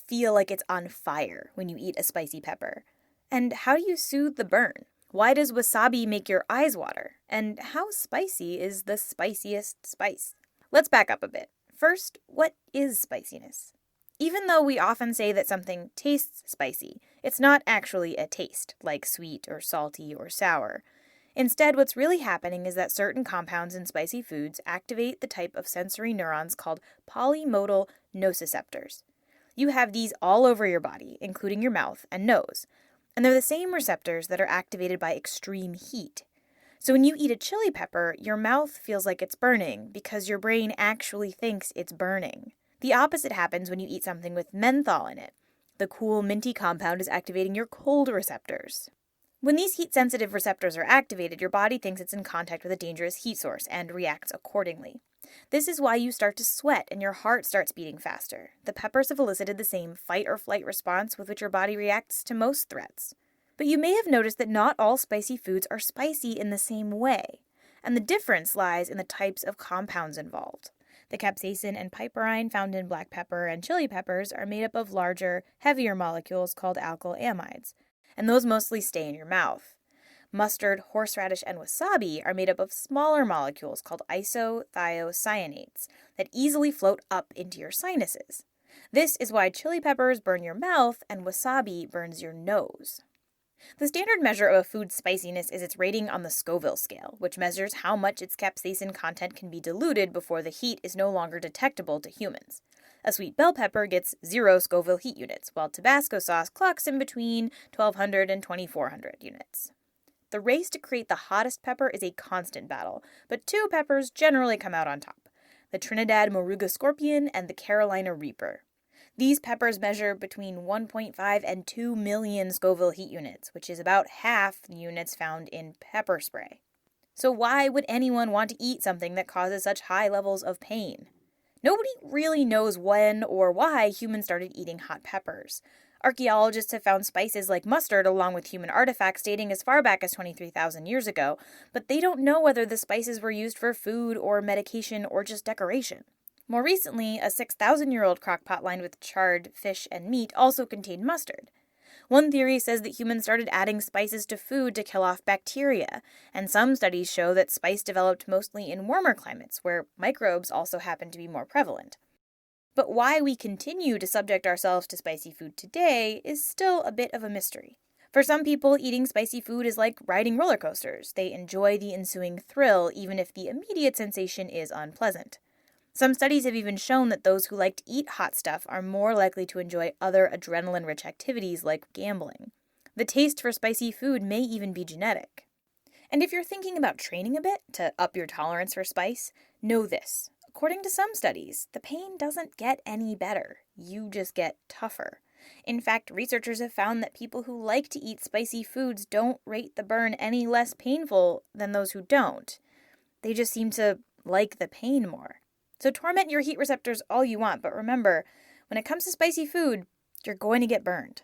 feel like it's on fire when you eat a spicy pepper? And how do you soothe the burn? Why does wasabi make your eyes water? And how spicy is the spiciest spice? Let's back up a bit. First, what is spiciness? Even though we often say that something tastes spicy, it's not actually a taste, like sweet or salty or sour. Instead, what's really happening is that certain compounds in spicy foods activate the type of sensory neurons called polymodal nociceptors. You have these all over your body, including your mouth and nose, and they're the same receptors that are activated by extreme heat. So when you eat a chili pepper, your mouth feels like it's burning because your brain actually thinks it's burning. The opposite happens when you eat something with menthol in it. The cool, minty compound is activating your cold receptors. When these heat-sensitive receptors are activated, your body thinks it's in contact with a dangerous heat source and reacts accordingly. This is why you start to sweat and your heart starts beating faster. The peppers have elicited the same fight-or-flight response with which your body reacts to most threats. But you may have noticed that not all spicy foods are spicy in the same way, and the difference lies in the types of compounds involved. The capsaicin and piperine found in black pepper and chili peppers are made up of larger, heavier molecules called alkyl amides, and those mostly stay in your mouth. Mustard, horseradish, and wasabi are made up of smaller molecules called isothiocyanates that easily float up into your sinuses. This is why chili peppers burn your mouth and wasabi burns your nose. The standard measure of a food's spiciness is its rating on the Scoville scale, which measures how much its capsaicin content can be diluted before the heat is no longer detectable to humans. A sweet bell pepper gets 0 Scoville heat units, while Tabasco sauce clocks in between 1,200 and 2,400 units. The race to create the hottest pepper is a constant battle, but 2 peppers generally come out on top: the Trinidad Moruga Scorpion and the Carolina Reaper. These peppers measure between 1.5 and 2 million Scoville heat units, which is about half the units found in pepper spray. So why would anyone want to eat something that causes such high levels of pain? Nobody really knows when or why humans started eating hot peppers. Archaeologists have found spices like mustard along with human artifacts dating as far back as 23,000 years ago, but they don't know whether the spices were used for food or medication or just decoration. More recently, a 6,000-year-old crock-pot lined with charred fish and meat also contained mustard. One theory says that humans started adding spices to food to kill off bacteria, and some studies show that spice developed mostly in warmer climates, where microbes also happen to be more prevalent. But why we continue to subject ourselves to spicy food today is still a bit of a mystery. For some people, eating spicy food is like riding roller coasters. They enjoy the ensuing thrill, even if the immediate sensation is unpleasant. Some studies have even shown that those who like to eat hot stuff are more likely to enjoy other adrenaline-rich activities like gambling. The taste for spicy food may even be genetic. And if you're thinking about training a bit to up your tolerance for spice, know this. According to some studies, the pain doesn't get any better. You just get tougher. In fact, researchers have found that people who like to eat spicy foods don't rate the burn any less painful than those who don't. They just seem to like the pain more. So torment your heat receptors all you want, but remember, when it comes to spicy food, you're going to get burned.